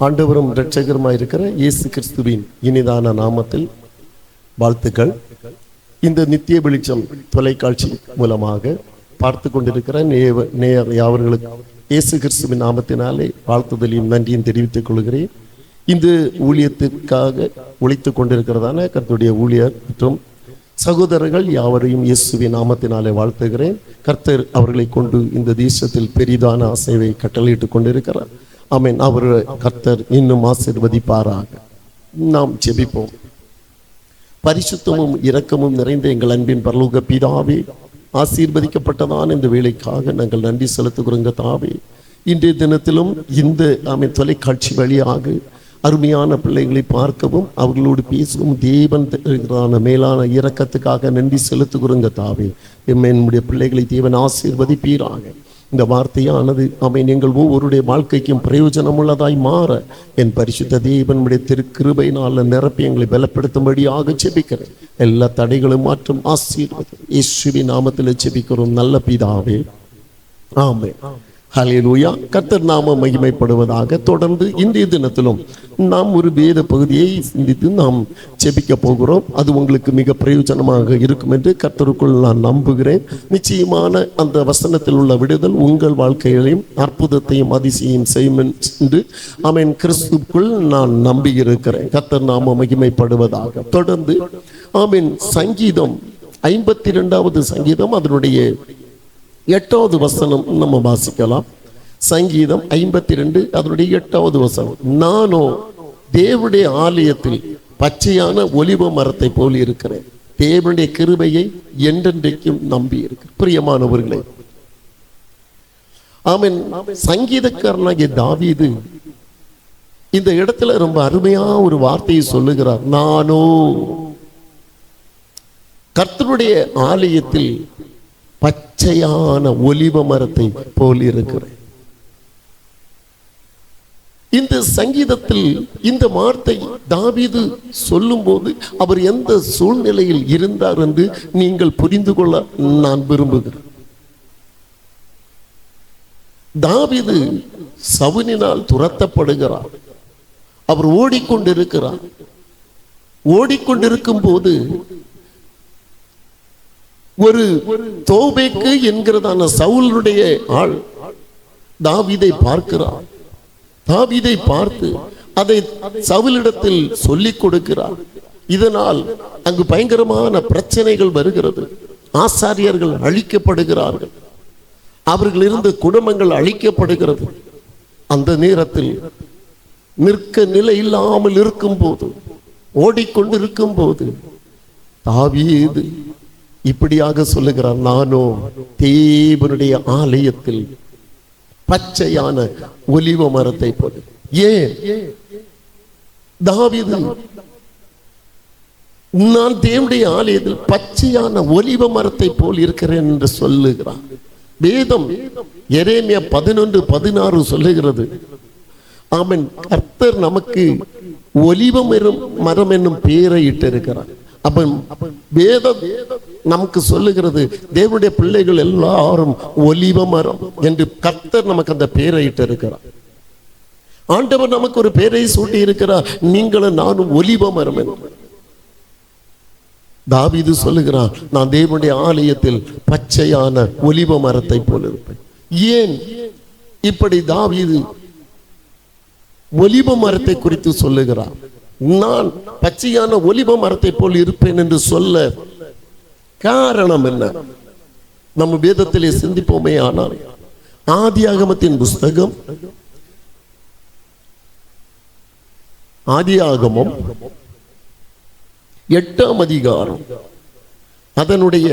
ஆண்டவரும் இரட்சகருமாயிருக்கிற இயேசு கிறிஸ்துவின் இனிதான நாமத்தில் வாழ்த்துக்கள். இந்த நித்திய வெளிச்சம் தொலைக்காட்சி மூலமாக பார்த்து கொண்டிருக்கிற நேயர் யாவர்களுக்கு இயேசு கிறிஸ்துவின் நாமத்தினாலே வாழ்த்துதலையும் நன்றியும் தெரிவித்துக் கொள்கிறேன். இந்த ஊழியத்திற்காக உழைத்துக் கொண்டிருக்கிறதான கர்த்தருடைய ஊழியர் மற்றும் சகோதரர்கள் யாவரையும் இயேசுவின் நாமத்தினாலே வாழ்த்துகிறேன். கர்த்தர் அவர்களை கொண்டு இந்த தேசத்தில் பெரிதான அசைவை கட்டளையிட்டுக் கொண்டிருக்கிறார். ஆமென். அவர் கர்த்தர் இன்னும் ஆசீர்வதிப்பாராக. நாம் ஜெபிப்போம். பரிசுத்தமும் இரக்கமும் நிறைந்த எங்கள் அன்பின் பரலோக பிதாவே, ஆசீர்வதிக்கப்பட்டதான இந்த வேலைக்காக நாங்கள் நன்றி செலுத்துகிறோங்க தாவே. இன்றைய தினத்திலும் இந்த தொலைக்காட்சி வழியாக அருமையான பிள்ளைகளை பார்க்கவும் அவர்களோடு பேசவும் தேவன் மேலான இரக்கத்துக்காக நன்றி செலுத்துகிறோங்க தாவே. நம்முடைய பிள்ளைகளை தேவன் ஆசீர்வதிப்பீராக. இந்த வார்த்தையானது எங்கள் ஒவ்வொருடைய வாழ்க்கைக்கும் பிரயோஜனம் உள்ளதாய் மாற என் பரிசுத்த தேவனுடைய திருக்கிருபையினால் நிரப்பி எங்களை பலப்படுத்தும்படியாக ஜெபிக்கிறேன். எல்லா தடைகளும் மாற்றும் ஆசீர்வாதம் இயேசுவின் நாமத்தில் ஜெபிக்கிறோம் நல்ல பிதாவே, ஆமென். ஹல்லேலூயா. கர்த்தர் நாமம் மகிமைப்படுவதாக. தொடர்ந்து இன்றைய தினத்திலும் நாம் ஒரு வேத பகுதியை சிந்தித்து நாம் ஜெபிக்க போகிறோம். அது உங்களுக்கு மிக பிரயோஜனமாக இருக்கும் என்று கர்த்தருக்குள் நான் நம்புகிறேன். நிச்சயமான அந்த வசனத்தில் உள்ள விடுதல் உங்கள் வாழ்க்கைகளையும் அற்புதத்தையும் அதிசயம் செய்யும் என்று ஆமென் கிறிஸ்துக்குள் நான் நம்பி இருக்கிறேன். கர்த்தர் நாமம் மகிமைப்படுவதாக. தொடர்ந்து ஆமென் சங்கீதம் 52வது சங்கீதம் அதனுடைய 8வது வசனம் நம்ம வாசிக்கலாம். சங்கீதம் 52 அதனுடைய 8வது வசனம். நானோ தேவனுடைய ஆலயத்தில் பச்சையான ஒலிவ மரத்தை போல் இருக்கிறேன், தேவனுடைய கிருபையை என்றென்றைக்கும் நம்பி இருக்கிறேன். பிரியமானவர்களே, ஆமென். சங்கீதக்காரனாகிய தாவீது இந்த இடத்துல ரொம்ப அருமையா ஒரு வார்த்தையை சொல்லுகிறார். நானோ கர்த்தருடைய ஆலயத்தில் பச்சையான ஒலிவ மரத்தை போல் இருக்கிறேன். இந்த சங்கீதத்தில் இந்த வார்த்தை தாவீது சொல்லும் போது அவர் எந்த சூழ்நிலையில் இருந்தார் என்று நீங்கள் புரிந்து கொள்ள நான் விரும்புகிறேன். தாவீது சவுலினால் துரத்தப்படுகிறார். அவர் ஓடிக்கொண்டிருக்கிறார். ஓடிக்கொண்டிருக்கும் போது ஒரு தோபேக்கு என்கிறதான சவுலுடைய ஆள் தாவீதை பார்க்கிறார். தாவீதை பார்த்து அதை சவுலிடத்தில் சொல்லிக் கொடுக்கிறார். இதனால் அங்கு பயங்கரமான பிரச்சனைகள் வருகிறது. ஆசாரியர்கள் அழிக்கப்படுகிறார்கள், அவர்கள் இருந்த குடும்பங்கள் அழிக்கப்படுகிறது. அந்த நேரத்தில் நிற்க நிலை இல்லாமல் இருக்கும் போது, ஓடிக்கொண்டிருக்கும் போது தாவீது இப்படியாக சொல்லுகிறார். நானோ தேவனுடைய ஆலயத்தில் பச்சையான ஒலிவ மரத்தை போல. ஏன் தாவீது நான் தேவனுடைய ஆலயத்தில் பச்சையான ஒலிவ மரத்தை போல் இருக்கிறேன் என்று சொல்லுகிறார்? வேதம் எரேமியா 11:16 சொல்லுகிறது. ஆமென். கர்த்தர் நமக்கு ஒலிவ மரம் என்னும் பெயரை இட்டு இருக்கிறார். அப்ப வேதம் நமக்கு சொல்லுகிறது தேவனுடைய பிள்ளைகள் எல்லாரும் ஒலிவ மரம் என்று கர்த்தர் நமக்கு அந்த பெயரை இட்டு இருக்கிறார். ஆண்டவர் நமக்கு ஒரு பெயரை சூட்டி இருக்கிறார். நீங்களும் நானும் ஒலிவ மரம் என்று. தாவீது சொல்லுகிறார், நான் தேவனுடைய ஆலயத்தில் பச்சையான ஒலிவ மரத்தை போல் இருப்பேன். ஏன் இப்படி தாவீது ஒலிவ மரத்தை குறித்து சொல்லுகிறார்? நான் பச்சையான ஒலிவ மரத்தை போல் இருப்பேன் என்று சொல்ல காரணம் என்ன? நம்ம வேதத்திலே சிந்திப்போமே. ஆனால் ஆதியாகமத்தின் புஸ்தகம், ஆதியாகமம் 8ஆம் அதிகாரம் அதனுடைய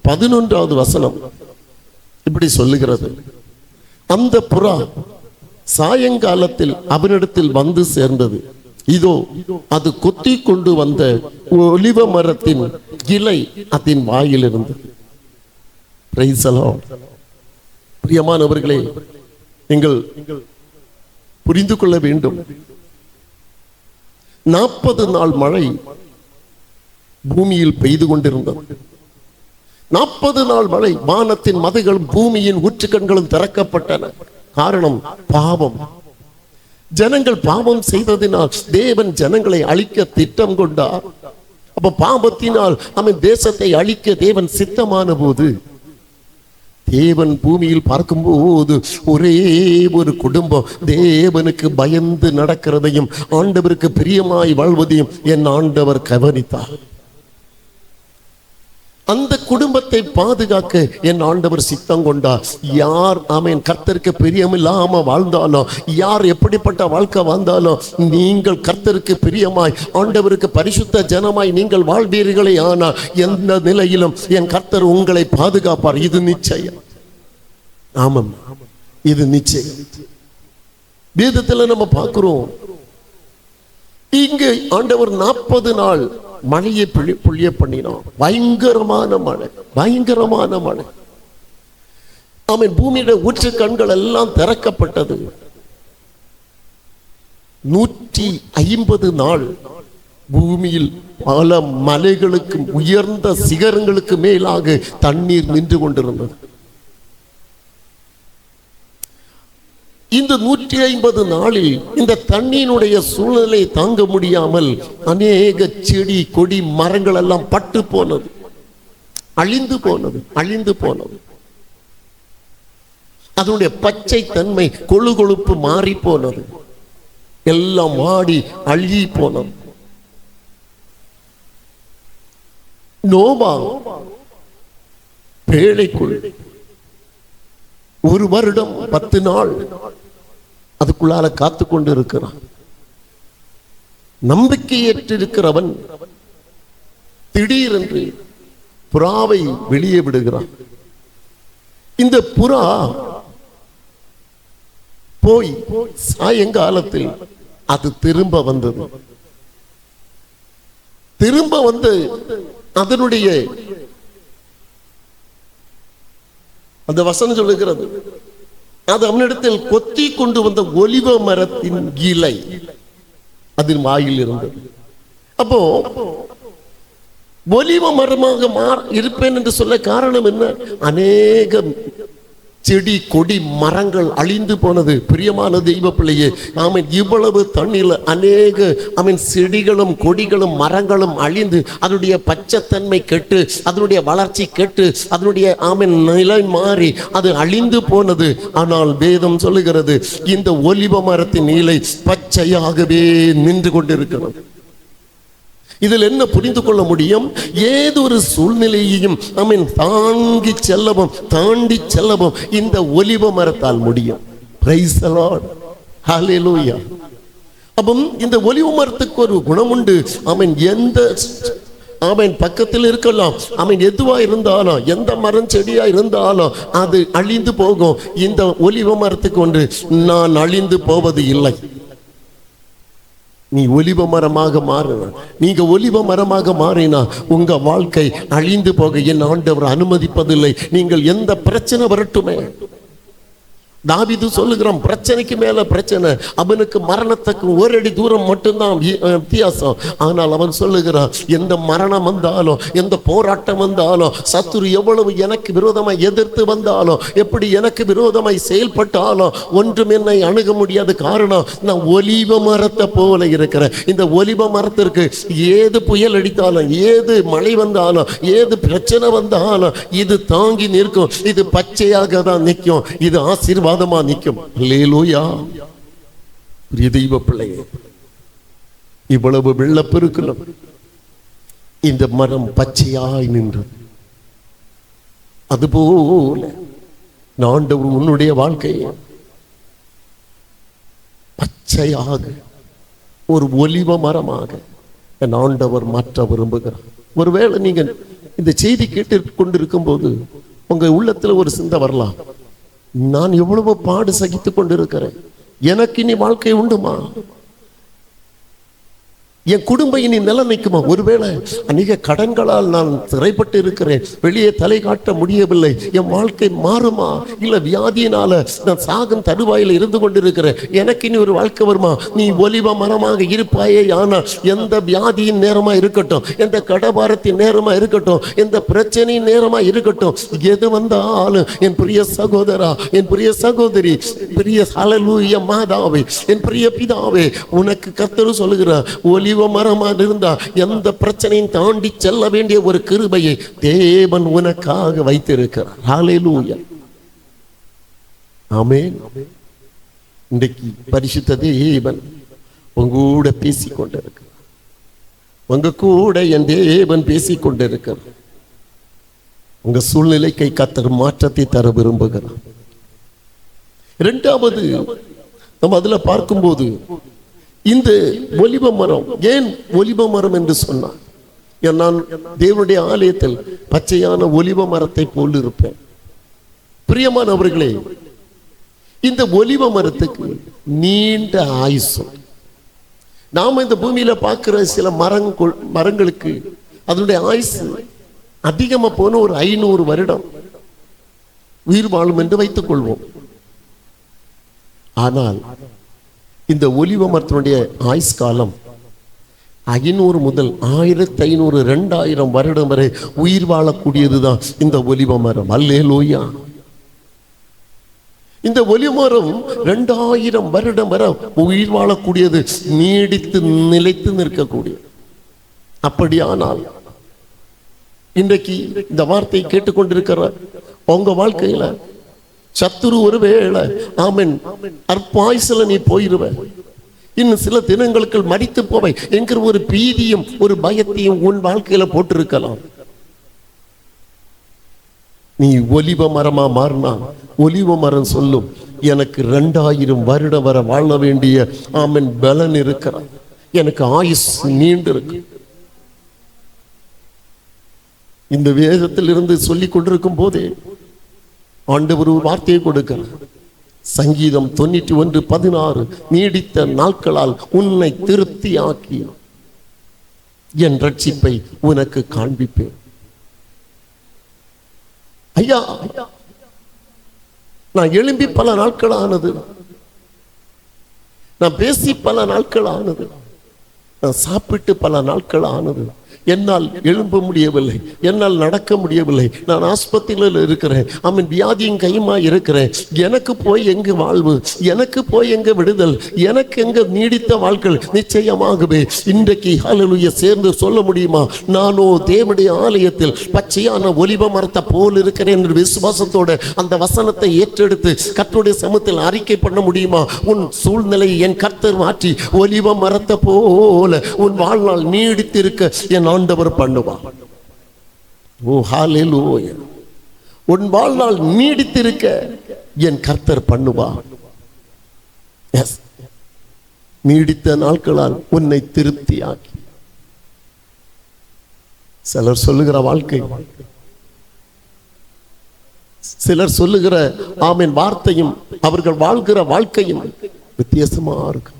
11வது வசனம் இப்படி சொல்லுகிறது. அந்த புறா சாயங்காலத்தில் அவனிடத்தில் வந்து சேர்ந்தது. இதோ அது கொத்தி கொண்டு வந்த ஒலிவ மரத்தின் கிளை அதன் வாயில் இருந்தது. Praise the Lord. பிரியமானவர்களே, நீங்கள் புரிந்து கொள்ள வேண்டும். 40 நாள் மழை பூமியில் பெய்து கொண்டிருந்தது. 40 நாள் மழை, வானத்தின் மதைகளும் பூமியின் ஊற்றுக்கண்களும் திறக்கப்பட்டன. காரணம் பாவம். ஜனங்கள் பாவம் செய்ததினால் தேவன் ஜனங்களை அழிக்க திட்டம் கொண்டார். அப்ப பாவத்தினால் அவன் தேசத்தை அழிக்க தேவன் சித்தமான போது தேவன் பூமியில் பார்க்கும்போது ஒரே ஒரு குடும்பம் தேவனுக்கு பயந்து நடக்கிறதையும் ஆண்டவருக்கு பிரியமாய் வாழ்வதையும் என் ஆண்டவர் கவனித்தார். அந்த குடும்பத்தை பாதுகாக்க என் ஆண்டவர் சித்தம் கொண்டார். யார் ஆமென் கர்த்தருக்கு பிரியமில்லாம வாழ்ந்தாலும், யார் எப்படிப்பட்ட வாழ்க்கை வாழ்ந்தாலும், நீங்கள் கர்த்தருக்கு பிரியமாய் ஆண்டவருக்கு பரிசுத்த ஜனமாய் நீங்கள் வாழ்வீர்களே ஆனால் எந்த நிலையிலும் என் கர்த்தர் உங்களை பாதுகாப்பார். இது நிச்சயம். ஆமாம், இது நிச்சயம். வேதத்துல நம்ம பார்க்கிறோம், இங்கு ஆண்டவர் 40 நாள் மழையை பொழிய பண்ணினோம். பயங்கரமான மழை, பயங்கரமான மழை. ஆமென். பூமியோட ஊற்று கண்கள் எல்லாம் திறக்கப்பட்டது. 150 நாள் பூமியில் பல மலைகளுக்கு உயர்ந்த சிகரங்களுக்கு மேலாக தண்ணீர் நின்று கொண்டிருந்தது. இந்த 150 நாளில் இந்த தண்ணீருடைய சூழ்நிலை தாங்க முடியாமல் அநேக செடி கொடி மரங்கள் எல்லாம் பட்டு போனது, அழிந்து போனது, அழிந்து போனது. அதனுடைய பச்சை தன்மை கொழு கொழுப்பு மாறி போனது, எல்லாம் மாடி அழுகி போனது. நோவா பேழைக்குள் 1 வருடம் 10 நாள் அதுக்குள்ளால காத்து கொண்டு இருக்கிறான். நம்பிக்கையற்றிருக்கிறவன் திடீரென்று புறாவை வெளியே விடுகிறான். இந்த புறா போய் சாயங்காலத்தில் அது திரும்ப வந்தது. திரும்ப வந்து அதனுடைய அந்த வசனம் சொல்லுகிறது, அது அவனிடத்தில் கொத்தி கொண்டு வந்த ஒலிவ மரத்தின் இலை அதில் வாயில் இருந்தது. அப்போ ஒலிவ மரமாக இருப்பேன் என்று சொல்ல காரணம் என்ன? அநேக செடி கொடி மரங்கள் அழிந்து போனது. பிரியமான தெய்வ பிள்ளையே, ஆமென். இவ்வளவு தண்ணீர்ல அநேக ஆமென் செடிகளும் கொடிகளும் மரங்களும் அழிந்து அதனுடைய பச்சைத்தன்மை கெட்டு அதனுடைய வளர்ச்சி கெட்டு அதனுடைய ஆமென் நிலை மாறி அது அழிந்து போனது. ஆனால் வேதம் சொல்லுகிறது, இந்த ஒலிவ மரத்தின் இலை பச்சையாகவே நின்று கொண்டிருக்கிறது. இதில் என்ன புரிந்து கொள்ள முடியும்? ஏதொரு சூழ்நிலையையும் ஆமென் தாங்கி செல்லவும் தாண்டி செல்லவும் இந்த ஒலிவ மரத்தால் முடியும். பிரைஸ் தி லார்ட், ஹல்லேலூயா. அப்போ இந்த ஒலிவ மரத்துக்கு ஒரு குணம் உண்டு. ஆமென். எந்த ஆமென் பக்கத்தில் இருக்கலாம், ஆமென் எதுவா இருந்தாலும், எந்த மரம் செடியா இருந்தாலும் அது அழிந்து போகும். இந்த ஒலிவ மரத்துக்கு ஒன்று, நான் அழிந்து போவது இல்லை. நீ ஒலிவ மரமாக மாறுன, நீங்க ஒலிவ மரமாக மாறினா உங்க வாழ்க்கை அழிந்து போக என் ஆண்டவர் அனுமதிப்பதில்லை. நீங்கள் எந்த பிரச்சனை வரட்டுமே, தாவீது சொல்லுகிறான், பிரச்சனைக்கு மேல பிரச்சனை. அவனுக்கு மரணத்துக்கு 1 அடி தூரம் மட்டும்தான் வித்தியாசம். ஆனால் அவன் சொல்லுகிறான், எந்த மரணம் வந்தாலும், எந்த போராட்டம் வந்தாலும், சத்துரு எவ்வளவு எனக்கு விரோதமாய் எதிர்த்து வந்தாலும், எப்படி எனக்கு விரோதமாய் செயல்பட்டாலும் ஒன்றும் என்னை அணுக முடியாது. காரணம், நான் ஒலிவ மரத்தை போல இருக்கிறேன். இந்த ஒலிவ மரத்திற்கு ஏது புயல் அடித்தாலும், ஏது மழை வந்தாலும், ஏது பிரச்சனை வந்தாலும் இது தாங்கி நிற்கும். இது பச்சையாக தான் நிற்கும். இது ஆசீர்வாதம் நிற்கும். அல்லேலூயா. பிரிய தெய்வ பிள்ளையே, இவ்வளவு வெள்ளப்பெருக்கிலும் இந்த மரம் பச்சையாய் நின்றது. அதுபோல ஆண்டவர் உன்னுடைய வாழ்க்கையை பச்சையாக ஒரு ஒலிவ மரமாக என் ஆண்டவர் மாற்ற விரும்புகிறார். ஒருவேளை நீங்க இந்த செய்தி கேட்டு கொண்டிருக்கும் போது உங்க உள்ளத்துல ஒரு சிந்தை வரலாம், நான் எவ்வளவு பாடு சகித்துக் கொண்டிருக்கிறேன், எனக்கு இனி வாழ்க்கை உண்டுமா? என் குடும்பம் இனி நிலைமைக்குமா? ஒருவேளை அநேக கடன்களால் நான் சிறைப்பட்டு இருக்கிறேன், வெளியே தலை காட்ட முடியவில்லை, என் வாழ்க்கை மாறுமா? இல்ல வியாதியினால நான் சாகும் தருவாயில் இருந்து கொண்டிருக்கிறேன், எனக்கு இனி ஒரு வாழ்க்கை வருமா? நீ ஒலிவ மரமாக இருப்பாயே. ஆனால் எந்த வியாதியின் நேரமா இருக்கட்டும், எந்த கடபாரத்தின் நேரமா இருக்கட்டும், எந்த பிரச்சனையின் நேரமா இருக்கட்டும், எது வந்தாலும் என் பிரிய சகோதரா, என் பிரிய சகோதரி, பிரிய ஹல்லேலூயா மாதாவே, என் பிரிய பிதாவே, உனக்கு கர்த்தர் சொல்லுகிறார், ஒலிவ மரமா இருந்தா எந்த பிரச்சனையும் தாண்டி செல்ல வேண்டிய ஒரு கிருபையை தேவன் உனக்காக வைத்திருக்கிறார். ஹல்லேலூயா, ஆமென். இன்றைக்கு பரிசுத்த தேவன் உங்க கூட பேசிக் கொண்டிருக்கிறார். உங்க கூட என் தேவன் பேசிக் கொண்டிருக்கிறார். உங்க சூழ்நிலைக்கு கர்த்தர் மாற்றத்தை தர விரும்புகிறார். இரண்டாவது நம்ம அதுல பார்க்கும்போது, இந்த ஒலிவ மரம், ஏன் ஒலிவ மரம் என்று சொன்னார்? நான் தேவனுடைய ஆலயத்தில் பச்சையான ஒலிவ மரத்தை போல் இருப்பேன். பிரியமானவர்களே, இந்த ஒலிவ மரத்துக்கு நீண்ட ஆயுசு. நாம இந்த பூமியில பார்க்கிற சில மரங்களுக்கு அதனுடைய ஆயுசு அதிகமா போன ஒரு 500 வருடம் உயிர் வாழும் என்று வைத்துக் கொள்வோம். ஆனால் இந்த ஒலிவ மரத்தினுடைய ஆயுஸ் காலம் 500 முதல் 1500 2000 வருடம் வரை உயிர் வாழக்கூடியதுதான் இந்த ஒலிவ மரம். அல்லேலூயா. இந்த ஒலிவ மரம் 2000 வருடம் வரை உயிர் வாழக்கூடியது, நீடித்து நிலைத்து நிற்கக்கூடியது. அப்படியானால் இன்றைக்கு இந்த வார்த்தையை கேட்டுக்கொண்டிருக்கிற உங்க வாழ்க்கையில சத்துரு ஒருவேளை ஆமென் அற்பாயுசுல நீ போயிருவ, இன்னும் சில தினங்களுக்கு மடித்து போவை என்கிற ஒரு பீதியும் ஒரு பயத்தையும் உன் வாழ்க்கையில போட்டிருக்கலாம். நீ ஒலிவ மரமா மாறினா ஒலிவ மரம் சொல்லும், எனக்கு 2000 வருடம் வர வாழ வேண்டிய ஆமென் பலன் இருக்கிறார், எனக்கு ஆயுஸ் நீண்டு இருக்கு. இந்த வேதத்தில் இருந்து சொல்லிக் கொண்டிருக்கும் போதே ஆண்டவர் ஒரு வார்த்தையை கொடுக்கிறார். சங்கீதம் 91:16, நீடித்த நாட்களால் உன்னை திருப்தியாக்கி என் ரட்சிப்பை உனக்கு காண்பிப்பேன். ஐயா, நான் எழும்பி பல நாட்கள் ஆனது, நான் பேசி பல நாட்கள் ஆனது, நான் சாப்பிட்டு பல நாட்கள் ஆனது, என்னால் எழும்ப முடியவில்லை, என்னால் நடக்க முடியவில்லை, நான் ஆஸ்பத்திரியில் இருக்கிறேன், அவன் வியாதியும் கையுமா இருக்கிறேன், எனக்கு போய் எங்கு வாழ்வு, எனக்கு போய் எங்க விடுதல், எனக்கு எங்க நீடித்த வாழ்க்கை? நிச்சயமாகவே இன்றைக்கு ஹல்லேலூயா சேர்ந்து சொல்ல முடியுமா? நானோ தேவனுடைய ஆலயத்தில் பச்சையான ஒலிவ மரத்தை போல் இருக்கிறேன் என்று விசுவாசத்தோட அந்த வசனத்தை ஏற்றெடுத்து கர்த்தருடைய சமூகத்தில் அறிக்கை பண்ண முடியுமா? உன் சூழ்நிலையை என் கர்த்தர் மாற்றி ஒலிவ மரத்தை போல உன் வாழ்நாள் நீடித்திருக்க என் ஆண்டவர் பண்ணுவார். ஓ ஹல்லேலூயா. உன் வாழ்நாள் நீடித்திருக்க என் கர்த்தர் பண்ணுவார். எஸ், நீடித்த நாட்களால் உன்னை திருப்தியாக்கி. சிலர் சொல்லுகிற வாழ்க்கை, சிலர் சொல்லுகிற ஆமென் வார்த்தையும் அவர்கள் வாழ்கிற வாழ்க்கையும் வித்தியாசமா இருக்கு.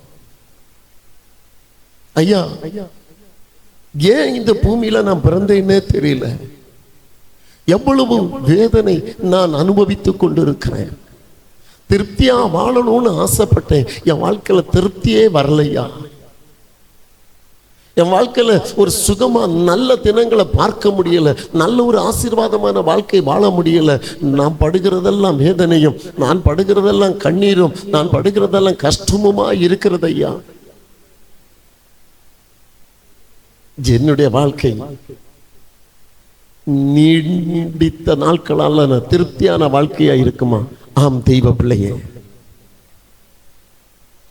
ஐயா, ஏன் இந்த பூமியில நான் பிறந்தேன்னே தெரியல, எவ்வளவு வேதனை நான் அனுபவித்துக் கொண்டிருக்கிறேன். திருப்தியா வாழணும்னு ஆசைப்பட்டேன், என் வாழ்க்கையில திருப்தியே வரலையா. என் வாழ்க்கையில ஒரு சுகமா நல்ல தினங்களை பார்க்க முடியல, நல்ல ஒரு ஆசீர்வாதமான வாழ்க்கை வாழ முடியல. நான் படுகிறதெல்லாம் வேதனையும், நான் படுகிறதெல்லாம் கண்ணீரும், நான் படுகிறதெல்லாம் கஷ்டமுமா இருக்கிறது ஐயா. என்னுடைய வாழ்க்கை நீடித்த நாட்களால் திருப்தியான வாழ்க்கையா இருக்குமா? ஆம் தெய்வ பிள்ளையே,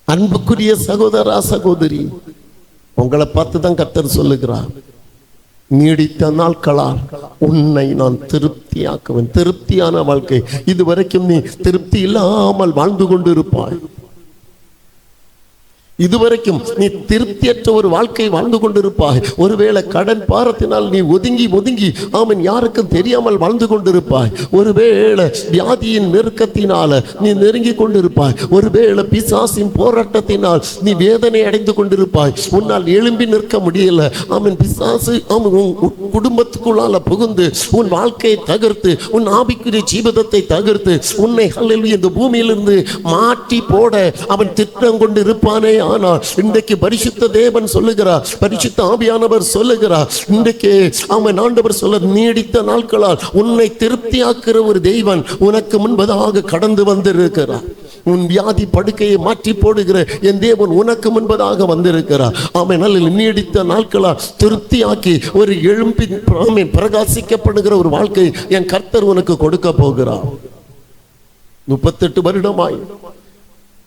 அன்புக்குரிய சகோதரா சகோதரி, உங்களை பார்த்து தான் கர்த்தர் சொல்லுகிறார், நீடித்த நாட்களால் உன்னை நான் திருப்தியாக்குவேன். திருப்தியான வாழ்க்கை. இதுவரைக்கும் நீ திருப்தி இல்லாமல் வாழ்ந்து கொண்டு இருப்பாய். இதுவரைக்கும் நீ திருப்தியற்ற ஒரு வாழ்க்கை வாழ்ந்து கொண்டிருப்பாய். ஒருவேளை கடன் பாரத்தினால் நீ ஒதுங்கி ஒதுங்கி யாருக்கும் தெரியாமல் வாழ்ந்து கொண்டிருப்பாய். ஒருவேளை வியாதியின் நெருக்கத்தினால நீ நெருங்கி கொண்டிருப்பாய். ஒருவேளை பிசாசின் போராட்டத்தினால் நீ வேதனை அடைந்து கொண்டிருப்பாய். உன்னால் எழும்பி நிற்க முடியல. பிசாசு குடும்பத்துக்குள்ளால புகுந்து உன் வாழ்க்கையை தகர்த்து, உன் ஆவிக்குரிய ஜீவிதத்தை தகர்த்து, உன்னை இந்த பூமியிலிருந்து மாற்றி போட அவன் திட்டம் கொண்டு இருப்பானே. ஆனால் இன்றைக்கு பரிசுத்த தேவன் சொல்லுகிறார், பரிசுத்த ஆவியானவர் சொல்லுகிறார், இன்றைக்கு ஆண்டவர் சொல்ல, நீடித்த நாட்களால் உன்னை திருப்தியாக்குற ஒரு தெய்வன் உனக்கு முன்பதாக கடந்து வந்திருக்கிறார். உன் வியாதி படுக்கையை மாற்றி போடுகிற என் தேவன் உனக்கு முன்பதாக வந்திருக்கிறார். நீடித்த நாட்களால் திருப்தியாக்கி ஒரு எழும்பி பிரகாசிக்கப்படுகிற ஒரு வாழ்க்கை என் கர்த்தர் உனக்கு கொடுக்க போகிறார். 38 வருடமாய்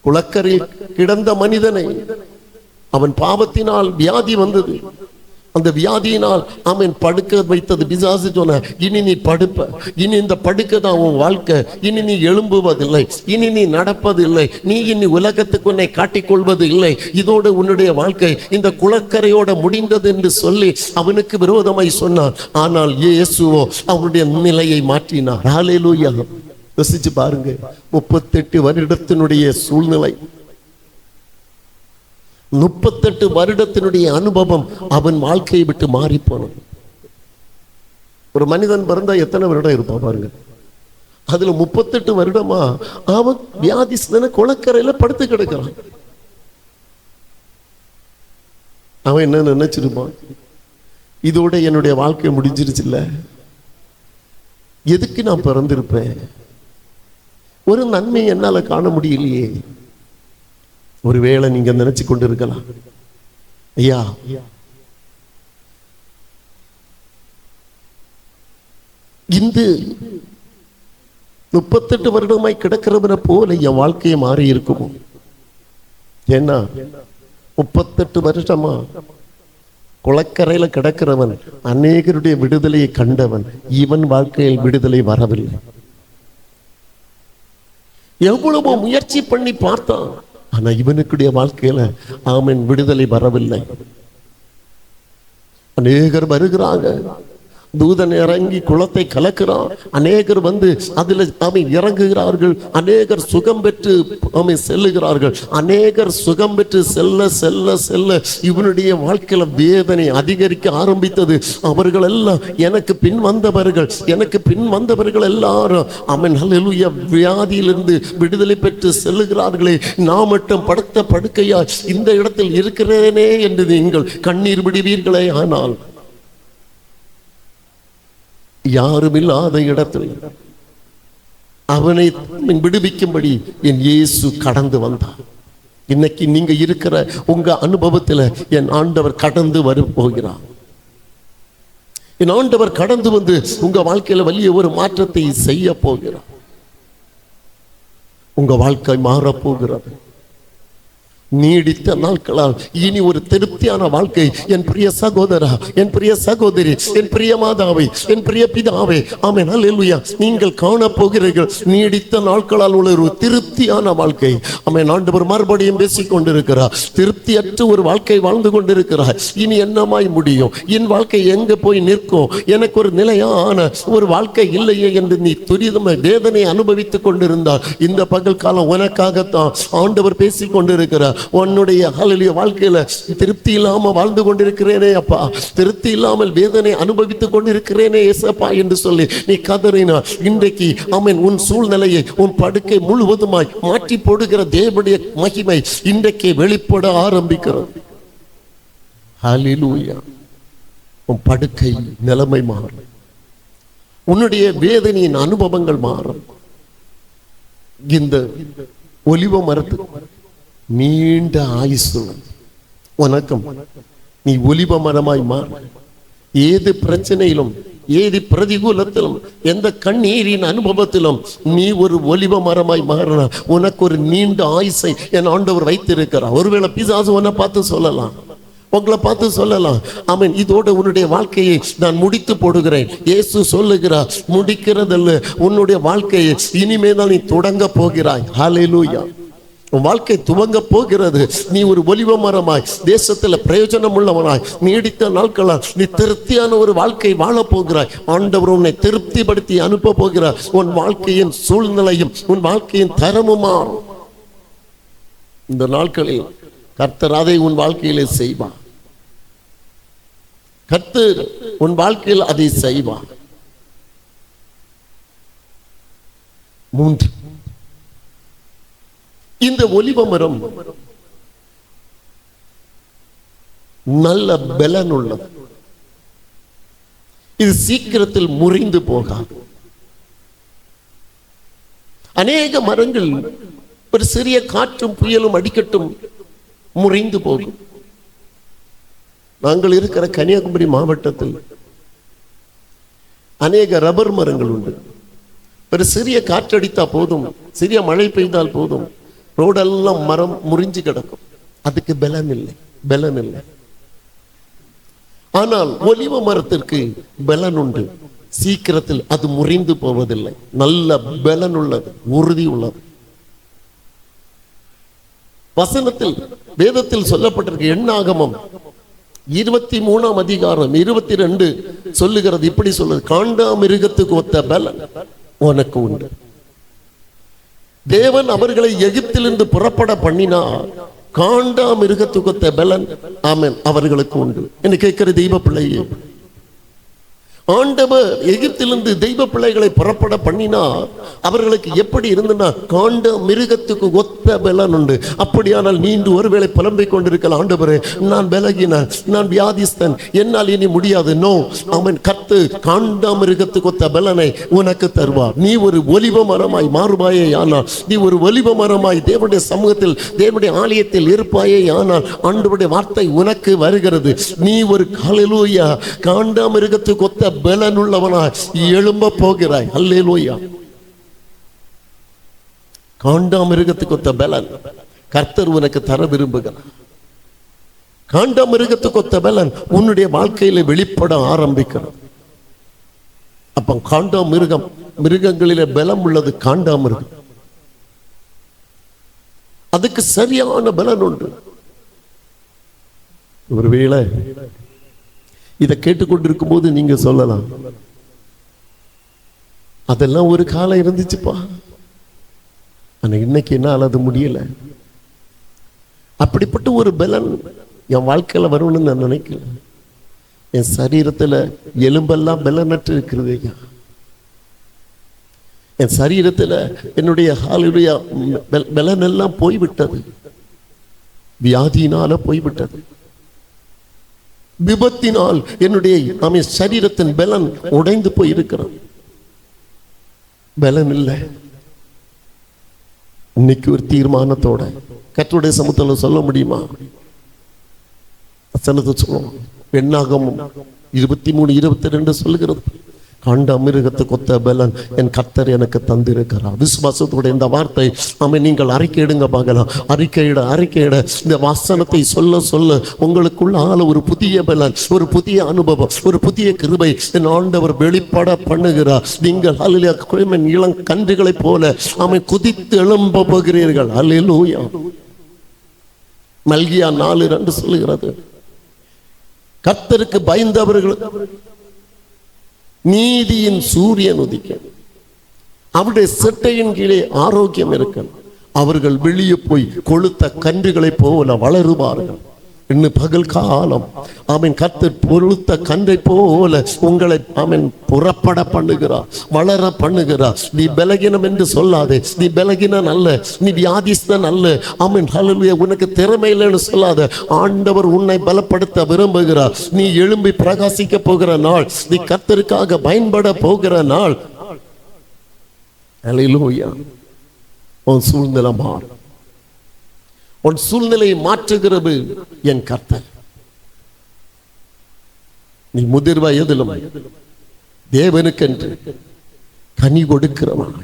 குளக்கரையில் கிடந்த மனிதனை அவன் பாவத்தினால் வியாதி வந்தது. அந்த வியாதியினால் அவன் படுக்க வைத்தது பிசாசு. சொன்ன, இனி நீ படுப்ப, இனி இந்த படுக்கை தான் உன் வாழ்க்கை, இனி நீ எழும்புவதில்லை, இனி நீ நடப்பதில்லை, நீ இனி உலகத்துக்கு உன்னை காட்டிக்கொள்வது இல்லை, இதோடு உன்னுடைய வாழ்க்கை இந்த குளக்கரையோட முடிந்தது என்று சொல்லி அவனுக்கு விரோதமாய் சொன்னான். ஆனால் இயேசுவோ அவனுடைய நிலையை மாற்றினார். ஹல்லேலூயா. யோசிச்சு பாருங்க, 38 வருடத்தினுடைய சூழ்நிலை, 38 வருடத்தினுடைய அனுபவம் அவன் வாழ்க்கையை விட்டு மாறி போனது. ஒரு மனிதன் பிறந்தா எத்தனை வருடம் இருப்பான் பாருங்க. அதுல 38 வருடமா அவன் வியாதிஸ்தன குளக்கரையில படுத்து கிடக்கிறான். அவன் என்ன நினைச்சிருப்பான், இதோட என்னுடைய வாழ்க்கை முடிஞ்சிருச்சு, இல்ல எதுக்கு நான் பிறந்திருப்பேன், ஒரு நன்மை என்னால காண முடியலையே. ஒருவேளை நீங்க நினைச்சு கொண்டு இருக்கலாம், ஐயா இந்த 38 வருடமாய் கிடக்கிறவனை போல என் வாழ்க்கையை மாறி இருக்குமோ? ஏன்னா 38 வருஷமா குளக்கரையில கிடக்கிறவன் அநேகருடைய விடுதலையை கண்டவன். இவன் வாழ்க்கையில் விடுதலை வரவில்லை. எவ்வளவோ முயற்சி பண்ணி பார்த்தான், ஆனா இவனுக்குடைய வாழ்க்கையில அவன் விடுதலை வரவில்லை. அநேகர் வருகிறாங்க, தூதன் இறங்கி குளத்தை கலக்கிறான், அநேகர் வந்து அதில் இறங்குகிறார்கள், அநேகர் சுகம் பெற்று செல்லுகிறார்கள். அநேகர் சுகம் பெற்று செல்ல செல்ல செல்ல இவனுடைய வாழ்க்கையில வேதனை அதிகரிக்க ஆரம்பித்தது. அவர்கள் எல்லாம் எனக்கு பின் வந்தவர்கள் எல்லாரும் ஹல்லேலூயா வியாதியிலிருந்து விடுதலை பெற்று செல்லுகிறார்களே, நான் மட்டும் படுத்த படுக்கையா இந்த இடத்தில் இருக்கிறேனே என்று நீங்கள் கண்ணீர் விடுவீர்களே. ஆனால் யாருமில்லாத இடத்தில் அவனை விடுவிக்கும்படி என் இயேசு கடந்து வந்தார். இன்னைக்கு நீங்க இருக்கிற உங்க அனுபவத்தில் என் ஆண்டவர் கடந்து போகிறார். என் ஆண்டவர் கடந்து வந்து உங்க வாழ்க்கையில വലിய ஒரு மாற்றத்தை செய்ய போகிறார். உங்க வாழ்க்கை மாறப்போகிறது. நீடித்த நாட்களால் இனி ஒரு திருப்தியான வாழ்க்கை. என் பிரிய சகோதரா, என் பிரிய சகோதரி, என் பிரிய மாதாவை, என் பிரிய பிதாவே, ஆமென், ஹல்லேலூயா, நீங்கள் காண போகிறீர்கள் நீடித்த நாட்களால் உள்ள ஒரு திருப்தியான வாழ்க்கை. ஆமென். ஆண்டவர் மறுபடியும் பேசிக் கொண்டிருக்கிறார். திருப்தியற்ற ஒரு வாழ்க்கை வாழ்ந்து கொண்டிருக்கிறார். இனி என்னமாய் முடியும்? என் வாழ்க்கை எங்க போய் நிற்கும்? எனக்கு ஒரு நிலையான ஒரு வாழ்க்கை இல்லையே என்று நீ துரிதமாய் வேதனை அனுபவித்துக் கொண்டிருந்தால் இந்த பகல் காலம் உனக்காகத்தான் ஆண்டவர் பேசிக் கொண்டிருக்கிறார். உன்னுடைய ஹல்லேலூயா வாழ்க்கையில திருப்தி இல்லாம வாழ்ந்து கொண்டிருக்கிறேனே அப்பா, திருப்தி இல்லாமல் வேதனை அனுபவித்துக் கொண்டிருக்கிறேனே ஏசப்பா என்று சொல்லி நீ கதறினார். இன்றைக்கு ஆமென், உன் சூழ்நிலையை, உன் படுக்கை முழுவதுமாய் மாற்றி போடுகிற தேவனுடைய மகிமை இன்றைக்கு வெளிப்பட ஆரம்பிக்கிறது. ஹல்லேலூயா. உன் படுக்கை நிலைமை மாறும், உன்னுடைய வேதனையின் அனுபவங்கள் மாறும். இந்த ஒலிவ மரத்து நீண்ட ஆயுசு வணக்கம். நீ ஒலிவ மரமாய் மாற. ஏது பிரச்சனையிலும், ஏது பிரதிகூலத்திலும், எந்த கண்ணீரின் அனுபவத்திலும் நீ ஒரு ஒலிவ மரமாய் மாறினா உனக்கு ஒரு நீண்ட ஆயுசை என் ஆண்டவர் வைத்திருக்கிறார். ஒருவேளை பிசாசு உன்னை பார்த்து சொல்லலாம், உங்களை பார்த்து சொல்லலாம், ஆமென், இதோட உன்னுடைய வாழ்க்கையை நான் முடித்து போடுகிறேன். இயேசு சொல்லுகிறார், முடிக்கிறதல்ல, உன்னுடைய வாழ்க்கையை இனிமேதான் நீ தொடங்க போகிறாய். ஹல்லேலூயா. உன் வாழ்க்கை துவங்க போகிறது. நீ ஒரு ஒலிவ மரமாய் தேசத்துல பிரயோஜனம் உள்ளவனாய் நீடித்த நாட்களால் நீ திருப்தியான ஒரு வாழ்க்கை வாழ போகிறாய். ஆண்டவர் உன்னை திருப்திப்படுத்தி அனுப்ப போகிறார். உன் வாழ்க்கையின் சூழ்நிலையும் உன் வாழ்க்கையின் தரமுமா இந்த நாட்களில் கர்த்தர் அதை உன் வாழ்க்கையிலே செய்வார். கர்த்தர் உன் வாழ்க்கையில் அதை செய்வார். 3, இந்த ஒலிவ மரம் நல்ல பலன் உள்ளது. இது சீக்கிரத்தில் முறிந்து போகாது. அநேக மரங்கள் ஒரு சிறிய காற்றும் புயலும் அடிக்கட்டும் முறிந்து போகும். நாங்கள் இருக்கிற கன்னியாகுமரி மாவட்டத்தில் அநேக ரப்பர் மரங்கள் உண்டு. ஒரு சிறிய காற்றடித்தா போதும், சிறிய மழை பெய்தால் போதும், ரோடெல்லாம் மரம் முறிஞ்சு கிடக்கும். அதுக்கு பலன் இல்லை. ஆனால் ஒலிவ மரத்திற்கு பலன் உண்டு. சீக்கிரத்தில் அது முறிந்து போவதில்லை. நல்ல பலன் உள்ளது, உறுதி உள்ளது. வசனத்தில் வேதத்தில் சொல்லப்பட்டிருக்க எண்ணாகமம் 23ஆம் அதிகாரம் 22 சொல்லுகிறது. இப்படி சொல்லுது, காண்டாமிருகத்துக்கு ஒத்த பலன் உனக்கு உண்டு. தேவன் அவர்களை எகிப்திலிருந்து புறப்பட பண்ணினா காண்டாமிருகத்துக்கு ஒத்த பலன் ஆமென் அவர்களுக்கு உண்டு என்று கேட்கிற தெய்வ பிள்ளையே, ஆண்டவர் எகிப்திலிருந்து தெய்வ பிள்ளைகளை புறப்பட பண்ணினா அவர்களுக்கு எப்படி இருந்தனா காண்ட மிருகத்துக்கு ஒத்த பலன் உண்டு. அப்படியானால் நீண்டு ஒருவேளை புலம்பிக் கொண்டிருக்கலாம், ஆண்டவரே நான் பலகினான், நான் வியாதிஸ்தன், என்னால் இனி முடியாது. நோ, அவன் கர்த்து காண்ட மிருகத்துக்கு ஒத்த பலனை உனக்கு தருவார். நீ ஒரு ஒலிவ மரமாய் மாறுவாயே ஆனால், நீ ஒரு ஒலிவ மரமாய் தேவனுடைய சமூகத்தில் தேவனுடைய ஆலயத்தில் இருப்பாயே ஆனால் ஆண்டவருடைய வார்த்தை உனக்கு வருகிறது. நீ ஒரு ஹல்லேலூயா காண்ட மிருகத்துக்கு ஒத்த பலன் உள்ளவனாய் எழும்ப போகிறாய். அல்லேலூயா. காண்டாமிருகத்துக்கு ஒத்த பலன் கர்த்தர் உனக்கு தர விரும்புகிறார். காண்டாமிருகத்துக்கு ஒத்த பலன் உன்னுடைய வாழ்க்கையில வெளிப்பட ஆரம்பிக்கிறது. அப்ப மிருகங்களிலே பலம் உள்ளது காண்டாமிருகம். அதுக்கு சரியான பலன் உண்டு. ஒருவேளை இதை கேட்டுக்கொண்டிருக்கும் போது நீங்க சொல்லலாம், அதெல்லாம் ஒரு காலம் இருந்துச்சுப்பா, ஆனா இன்னைக்கு என்னால் அது முடியல. அப்படிப்பட்ட ஒரு பலன் என் வாழ்க்கையில வரும்னு நான் நினைக்கல. என் சரீரத்துல எலும்பெல்லாம் பலனற்று இருக்கிறது ஐயா. என் சரீரத்துல என்னுடைய பலன் எல்லாம் போய்விட்டது. வியாதியினால போய்விட்டது. விபத்தினால் என்னுடைய சரீரத்தின் பலன் உடைந்து போயிருக்கிறது. பலன் இல்லை. இன்னைக்கு ஒரு தீர்மானத்தோட கர்த்தருடைய சமூகத்தில் சொல்ல முடியுமா? வசனத்தை சொல்லுவோம். எண்ணாகமம் 23:22 சொல்லுகிறது, காண்டாமிருகத்துக்கு ஒத்த பலன் என் கர்த்தர் எனக்கு தந்திருக்கிறார். விசுவாசத்தோட இந்த வார்த்தை நீங்கள் அறிக்கையிடுங்க பார்க்கலாம். அறிக்கையிட இந்த வாசனத்தை சொல்ல சொல்ல உங்களுக்குள்ள ஒரு புதிய பலன், ஒரு புதிய அனுபவம், ஒரு புதிய கிருபை என் ஆண்டவர் வெளிப்பட பண்ணுகிறார். நீங்கள் அல்லேலூயா இளம் கன்றுகளை போல குதித்து எழும்ப போகிறீர்கள். அல்லேலூயா. மல்கியா 4:2 சொல்லுகிறது, கர்த்தருக்கு பயந்தவர்கள் நீதியின் சூரியன் உதிக்க, அவருடைய செட்டையின் கீழே ஆரோக்கியம் இருக்க, அவர்கள் வெளியே போய் கொளுத்த கன்றுகளை போல வளருவார்கள். இன்னும் பகல் காலம் கர்த்தர் கொளுத்த கன்றை போல உங்களை புறப்பட பண்ணுகிறார், வளர பண்ணுகிறார். நீ பலகீனம் என்று சொல்லாதே. நீ பலகீனம் அல்ல, நீ வியாதிஸ்தன் அல்ல. ஹல்லேலூயா. உனக்கு திறமை இல்லைன்னு சொல்லாத. ஆண்டவர் உன்னை பலப்படுத்த விரும்புகிறார். நீ எழும்பி பிரகாசிக்க போகிற நாள், நீ கர்த்தருக்காக பயன்பட போகிற நாள். ஹல்லேலூயா. உன் சூழ்நிலை மாறும். உன் சூழ்நிலையை மாற்றுகிறது என் கர்த்தர். நீ முதிர் வயதிலும் தேவனுக்கென்று கனி கொடுக்கிறவன்.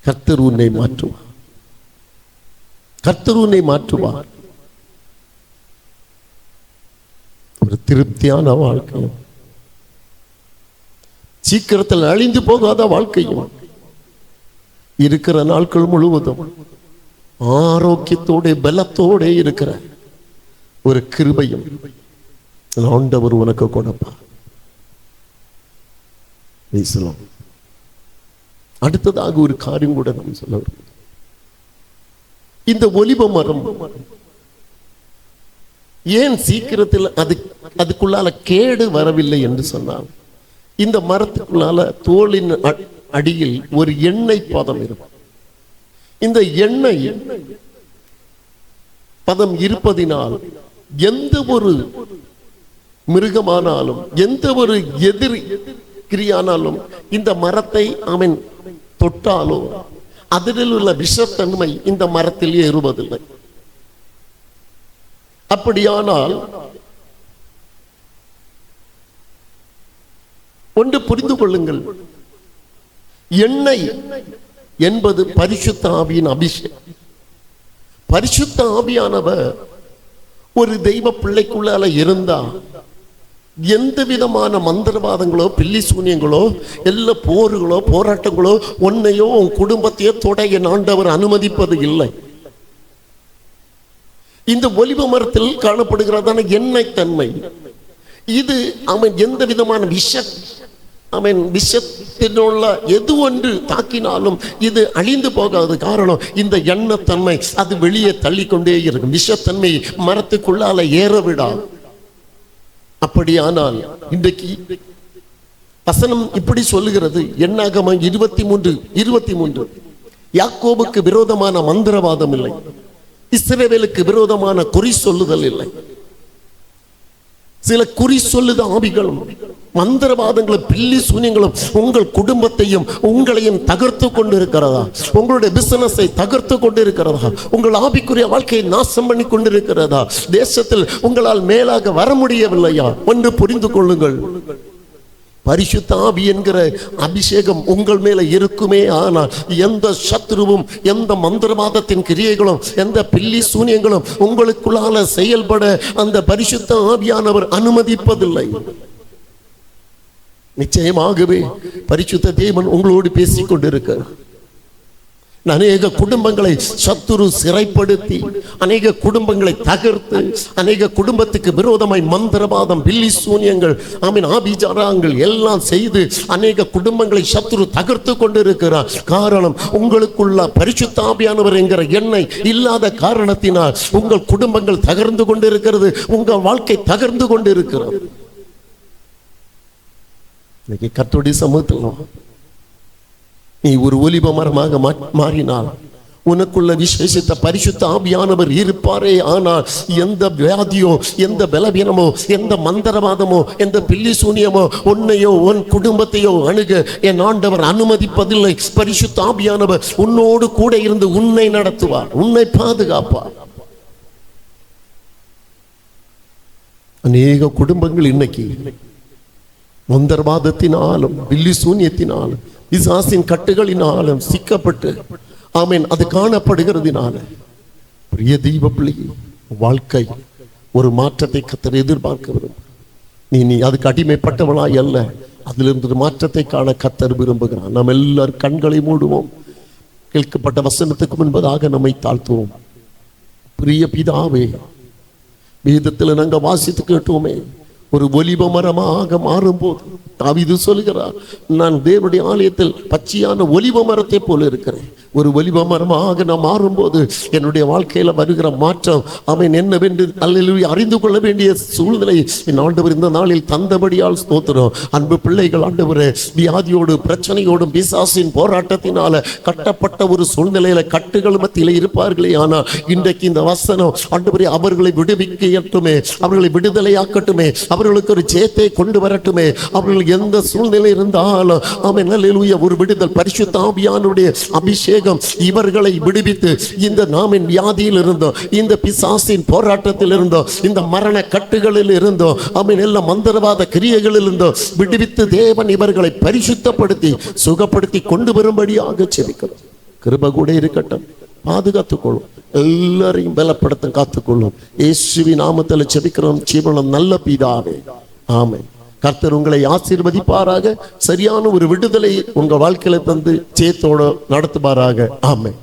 கர்த்தர் உன்னை மாற்றுவார். கர்த்தர் உன்னை மாற்றுவார். ஒரு திருப்தியான வாழ்க்கையும் சீக்கிரத்தில் அழிந்து போகாத வாழ்க்கையும் இருக்கிற நாட்கள் முழுவதும் ஆரோக்கியத்தோட பலத்தோட இருக்கிற ஒரு கிருபையும் ஆண்டவர் உனக்கு கொடுப்பா. அடுத்ததாக ஒரு காரியம் கூட நாம் சொல்ல வரும். இந்த ஒலிவ மரம் ஏன் சீக்கிரத்தில் அதுக்குள்ளால கேடு வரவில்லை என்று சொன்னால், இந்த மரத்துக்குள்ளால தோலின் அடியில் ஒரு எண்ணெய் பதம் இருக்கும். இந்த எண்ணெய் பதம் இருப்பதினால் எந்த ஒரு மிருகமானாலும் எந்த ஒரு எதிரியானாலும் இந்த மரத்தை அவன் தொட்டாலோ அதில் உள்ள விஷத்தன்மை இந்த மரத்தில் ஏறுவதில்லை. அப்படியானால் ஒன்று புரிந்து கொள்ளுங்கள், எண்ணெய் என்பது பரிசுத்த ஆவியின் அபிஷேகம். பரிசுத்த ஆவியானவர் ஒரு தெய்வ பிள்ளைக்குள்ளால இருந்தா எந்த விதமான மந்திரவாதங்களோ பில்லி சூனியங்களோ எல்லா போர்களோ போராட்டங்களோ உன்னையோ உன் குடும்பத்தையோ தொட என் ஆண்டவர் அனுமதிப்பது இல்லை. இந்த ஒலிவ மரத்தில் காணப்படுகிறதான எண்ணெய் தன்மை இது அவன் எந்த விதமான விஷத்தினுள்ள எது ஒன்று தாக்கினாலும் இது அழிந்து போகாது. காரணம், இந்த எண்ணெய் தன்மை அது வெளியே தள்ளிக்கொண்டே இருக்கும். விஷத்தன்மை மரத்துக்குள்ளால ஏற விடாது. அப்படியானால் இன்றைக்கு வசனம் இப்படி சொல்லுகிறது. என்னாகமம் 23:23 யாக்கோபுக்கு விரோதமான மந்திரவாதம் இல்லை, இஸ்ரவேலுக்கு விரோதமான குறி சொல்லுதல் இல்லை. சில குறி சொல்லுத ஆவிகளும் மந்திரவாதங்களும் பில்லி சூனியங்களும் உங்கள் குடும்பத்தையும் உங்களையும் தகர்த்து கொண்டு இருக்கிறதா? உங்களுடைய பிசினஸை தகர்த்து கொண்டு இருக்கிறதா? உங்கள் ஆவிக்குரிய வாழ்க்கையை நாசம் பண்ணி கொண்டிருக்கிறதா? தேசத்தில் உங்களால் மேலாக வர முடியவில்லையா? ஒன்று புரிந்து கொள்ளுங்கள், பரிசுத்த ஆவி என்கிற அபிஷேகம் உங்கள் மேல இருக்குமே ஆனால் எந்த சத்ருவும் எந்த மந்திரவாதத்தின் கிரியைகளும் எந்த பில்லி சூனியங்களும் உங்களுக்குள்ளால செயல்பட அந்த பரிசுத்த ஆவியானவர் அனுமதிப்பதில்லை. நிச்சயமாகவே பரிசுத்த தேவன் உங்களோடு பேசிக் கொண்டிருக்கிறார். அநேக குடும்பங்களை சத்துரு சிறைப்படுத்தி அநேக குடும்பங்களை தகர்த்து அநேக குடும்பத்துக்கு விரோதமாய் மந்திரவாதம் பில்லி சூனியங்கள் ஆபிசாரங்கள் எல்லாம் செய்து அநேக குடும்பங்களை சத்துரு தகர்த்து கொண்டிருக்கிறார். காரணம், உங்களுக்குள்ள பரிசுத்த ஆவியானவர் என்கிற எண்ணெய் இல்லாத காரணத்தினால் உங்கள் குடும்பங்கள் தகர்ந்து கொண்டிருக்கிறது, உங்கள் வாழ்க்கை தகர்ந்து கொண்டிருக்கிறது. இன்னைக்கு கர்த்தருடைய சமூகத்தில் நீ ஒரு ஒலிவ மரமாக மாறினால் உனக்குள்ள விசேஷித்த பரிசுத்த ஆவியானவர் இருப்பாரே ஆனால் எந்த வியாதியோ எந்த பலவீனமோ எந்த மந்திரவாதமோ எந்த பில்லி சூனியமோ உன்னையோ உன் குடும்பத்தையோ அணுக என் ஆண்டவர் அனுமதிப்பதில்லை. பரிசுத்த ஆவியானவர் உன்னோடு கூட இருந்து உன்னை நடத்துவார், உன்னை பாதுகாப்பார். அநேக குடும்பங்கள் இன்னைக்கு மந்திரவாதத்தினாலும் பில்லி சூனியத்தினாலும் பிசாசின் கட்டுகளினாலும் சிக்கப்பட்டு அது காணப்படுகிறதுனால பிரிய தெய்வ பிள்ளை வாழ்க்கை ஒரு மாற்றத்தை கர்த்தர் எதிர்பார்க்க நீ அதுக்கு அடிமைப்பட்டவளாய் அல்ல, அதிலிருந்து மாற்றத்தை காண கர்த்தர் விரும்புகிறான். நாம் எல்லாரும் கண்களை மூடுவோம், கேட்கப்பட்ட வசனத்துக்கு முன்பதாக நம்மை தாழ்த்துவோம். பிரிய பிதாவே, வேதத்தில் நாங்கள் வாசித்து கேட்டோமே, ஒரு ஒலிவ மரமாக மாறும்போது தாவீது சொல்கிறார், நான் தேவனுடைய ஆலயத்தில் பச்சையான ஒலிவ மரத்தை போல இருக்கிறேன். ஒரு ஒலிவ மரமாக நான் மாறும்போது என்னுடைய வாழ்க்கையில வருகிற மாற்றம் அவன் என்னவென்று அல்லேலூயா அறிந்து கொள்ள வேண்டிய சூழ்நிலை என் ஆண்டவர் இந்த நாளில் தந்தபடியால் ஸ்தோத்திரம். அன்பு பிள்ளைகள், ஆண்டவரே, வியாதியோடு பிரச்சனையோடும் பிசாசின் போராட்டத்தினால கட்டப்பட்ட ஒரு சூழ்நிலையில கட்டுகள் மத்தியில இருப்பார்களே, ஆனால் இன்றைக்கு இந்த வசனம் ஆண்டவரே அவர்களை விடுவிக்கட்டுமே, அவர்களை விடுதலையாக்கட்டுமே, அவர்களுக்கு ஒரு ஜெயத்தை கொண்டு வரட்டுமே. அவர்கள் எந்த சூழ்நிலை இருந்தாலும் ஆமென் அல்லேலூயா ஒரு விடுதல் பரிசுத்த ஆவியானவருடைய அபிஷேகம் இவர்களை விடுவித்து இந்த நாமின் வியாதியில் இருந்தோம், இந்த பிசாசின் போராட்டத்தில் இருந்தோம், இந்த மரண கட்டுகளில் இருந்தோம், ஆமென் எல்லா மந்திரவாத கிரியைகளில் இருந்தோம் விடுவித்து தேவன் இவர்களை பரிசுத்தப்படுத்தி சுகப்படுத்தி கொண்டு வரும்படியாக ஜெபிக்கிறோம். கிருபை கூட இருக்கட்டும், பாதுகாத்துக்கொள்ளும், எல்லாரையும் பலப்படுத்த காத்துக்கொள்ளும். இயேசுவின் நாமத்தில் ஜெபிக்கிறோம் ஜீவனுள்ள நல்ல பிதாவே, ஆமென். கர்த்தர் உங்களை ஆசீர்வதிப்பாராக, சரியான ஒரு விடுதலை உங்க வாழ்க்கையில தந்து ஜெயத்தோடு நடத்துவாராக. ஆமென்.